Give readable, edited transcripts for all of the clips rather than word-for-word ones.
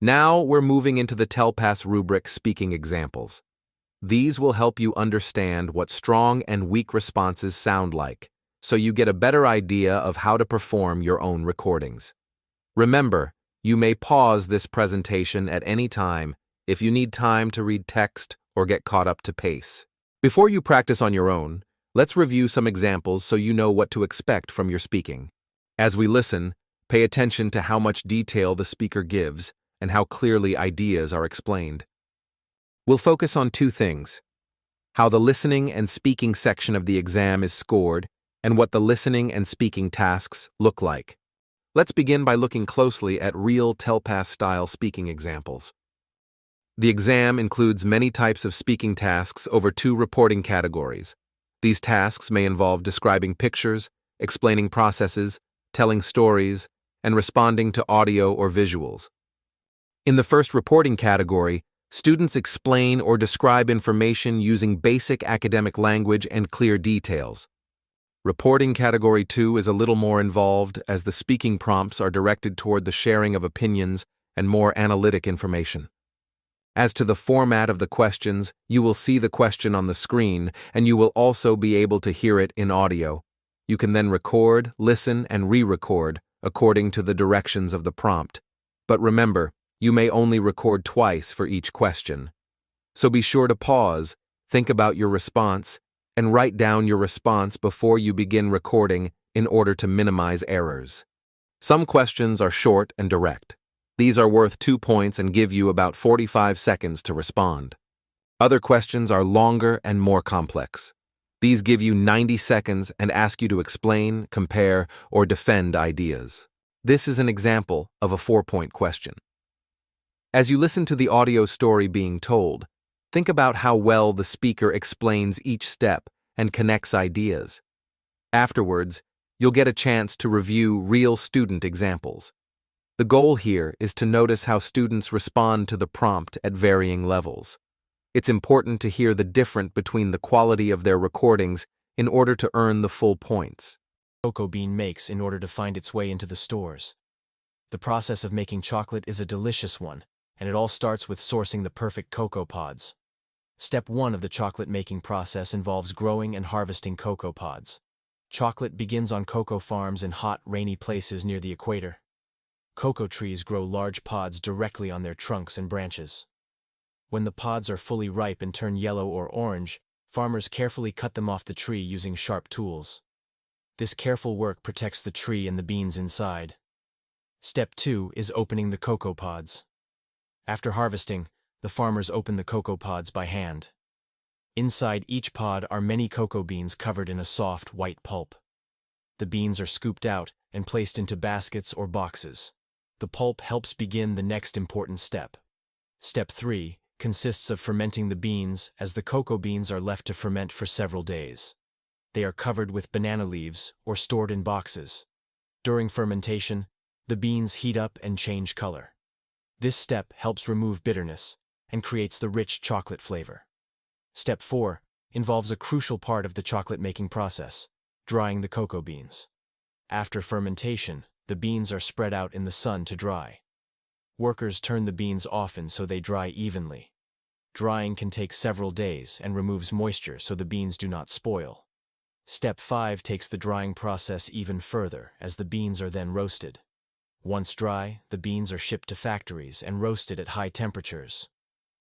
Now we're moving into the TELPAS rubric speaking examples. These will help you understand what strong and weak responses sound like, so you get a better idea of how to perform your own recordings. Remember, you may pause this presentation at any time if you need time to read text or get caught up to pace. Before you practice on your own, let's review some examples so you know what to expect from your speaking. As we listen, pay attention to how much detail the speaker gives and how clearly ideas are explained. We'll focus on two things: how the listening and speaking section of the exam is scored and what the listening and speaking tasks look like. Let's begin by looking closely at real TELPAS-style speaking examples. The exam includes many types of speaking tasks over 2 reporting categories. These tasks may involve describing pictures, explaining processes, telling stories, and responding to audio or visuals. In the first reporting category, students explain or describe information using basic academic language and clear details. Reporting Category 2 is a little more involved, as the speaking prompts are directed toward the sharing of opinions and more analytic information. As to the format of the questions, you will see the question on the screen, and you will also be able to hear it in audio. You can then record, listen, and re-record according to the directions of the prompt. But remember, you may only record twice for each question. So be sure to pause, think about your response, and write down your response before you begin recording in order to minimize errors. Some questions are short and direct. These are worth 2 points and give you about 45 seconds to respond. Other questions are longer and more complex. These give you 90 seconds and ask you to explain, compare, or defend ideas. This is an example of a 4-point question. As you listen to the audio story being told, think about how well the speaker explains each step and connects ideas. Afterwards, you'll get a chance to review real student examples. The goal here is to notice how students respond to the prompt at varying levels. It's important to hear the difference between the quality of their recordings in order to earn the full points. Cocoa bean makes in order to find its way into the stores. The process of making chocolate is a delicious one, and it all starts with sourcing the perfect cocoa pods. Step 1 of the chocolate making process involves growing and harvesting cocoa pods. Chocolate begins on cocoa farms in hot, rainy places near the equator. Cocoa trees grow large pods directly on their trunks and branches. When the pods are fully ripe and turn yellow or orange, farmers carefully cut them off the tree using sharp tools. This careful work protects the tree and the beans inside. Step 2 is opening the cocoa pods. After harvesting, the farmers open the cocoa pods by hand. Inside each pod are many cocoa beans covered in a soft, white pulp. The beans are scooped out and placed into baskets or boxes. The pulp helps begin the next important step. Step 3 consists of fermenting the beans, as the cocoa beans are left to ferment for several days. They are covered with banana leaves or stored in boxes. During fermentation, the beans heat up and change color. This step helps remove bitterness and creates the rich chocolate flavor. Step 4 involves a crucial part of the chocolate-making process: drying the cocoa beans. After fermentation, the beans are spread out in the sun to dry. Workers turn the beans often so they dry evenly. Drying can take several days and removes moisture so the beans do not spoil. Step 5 takes the drying process even further, as the beans are then roasted. Once dry, the beans are shipped to factories and roasted at high temperatures.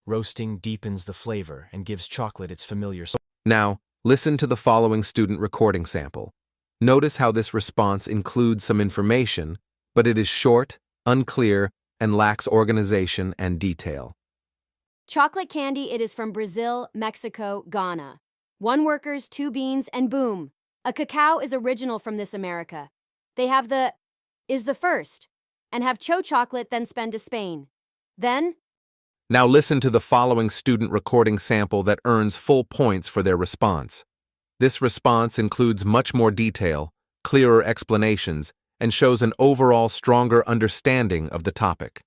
Roasting deepens the flavor and gives chocolate its familiar smell. Now, listen to the following student recording sample. Notice how this response includes some information, but it is short, unclear, and lacks organization and detail. Chocolate candy, it is from Brazil, Mexico, Ghana. 1 workers, 2 beans, and boom! A cacao is original from this America. They have is the first, and have chocolate then spend to Spain. Then, Now listen to the following student recording sample that earns full points for their response. This response includes much more detail, clearer explanations, and shows an overall stronger understanding of the topic.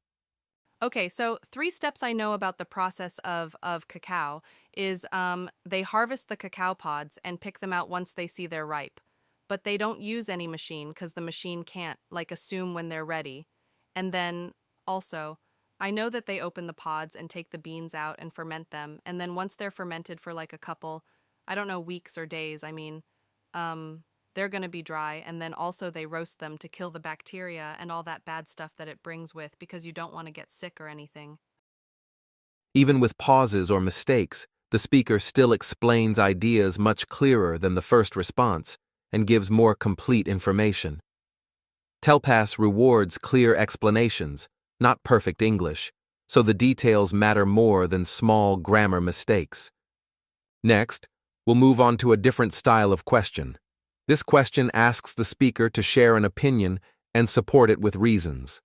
Okay, so 3 steps I know about the process of cacao is they harvest the cacao pods and pick them out once they see they're ripe. But they don't use any machine because the machine can't, assume when they're ready. And then, also, I know that they open the pods and take the beans out and ferment them, and then once they're fermented for like a couple, I don't know, weeks or days, they're going to be dry, and then also they roast them to kill the bacteria and all that bad stuff that it brings with because you don't want to get sick or anything. Even with pauses or mistakes, the speaker still explains ideas much clearer than the first response and gives more complete information. TELPAS rewards clear explanations, not perfect English, so the details matter more than small grammar mistakes. Next, we'll move on to a different style of question. This question asks the speaker to share an opinion and support it with reasons.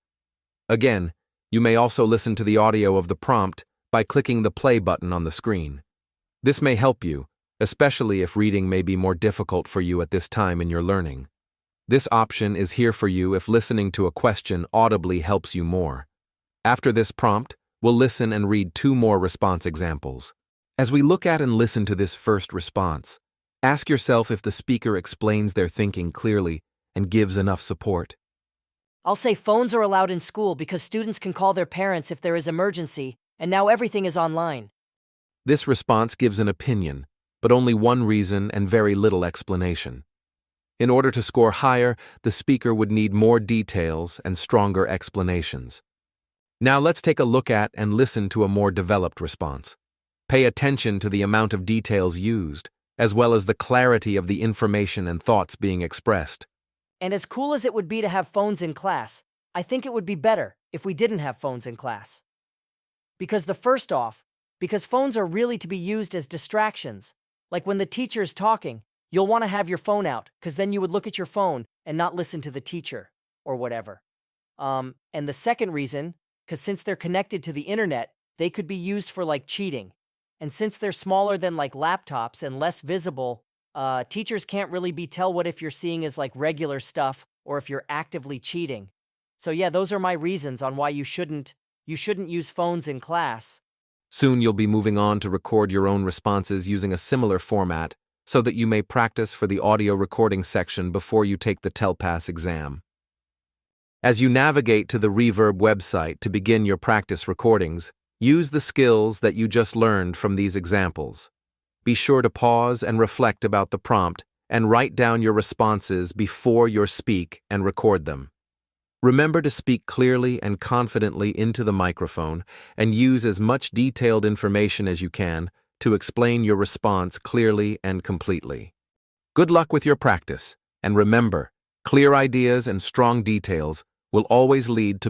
Again, you may also listen to the audio of the prompt by clicking the play button on the screen. This may help you, especially if reading may be more difficult for you at this time in your learning. This option is here for you if listening to a question audibly helps you more. After this prompt, we'll listen and read 2 more response examples. As we look at and listen to this first response, ask yourself if the speaker explains their thinking clearly and gives enough support. I'll say phones are allowed in school because students can call their parents if there is emergency, and now everything is online. This response gives an opinion, but only one reason and very little explanation. In order to score higher, the speaker would need more details and stronger explanations. Now let's take a look at and listen to a more developed response. Pay attention to the amount of details used, as well as the clarity of the information and thoughts being expressed. And as cool as it would be to have phones in class, I think it would be better if we didn't have phones in class. Because phones are really to be used as distractions. Like when the teacher's talking, you'll want to have your phone out, because then you would look at your phone and not listen to the teacher, or whatever. And the second reason, because since they're connected to the internet, they could be used for like cheating. And since they're smaller than like laptops and less visible, teachers can't really tell what if you're seeing as like regular stuff or if you're actively cheating. So yeah, those are my reasons on why you shouldn't use phones in class. Soon you'll be moving on to record your own responses using a similar format so that you may practice for the audio recording section before you take the TELPAS exam. As you navigate to the Reverb website to begin your practice recordings, use the skills that you just learned from these examples. Be sure to pause and reflect about the prompt and write down your responses before you speak and record them. Remember to speak clearly and confidently into the microphone and use as much detailed information as you can to explain your response clearly and completely. Good luck with your practice, and remember, clear ideas and strong details will always lead to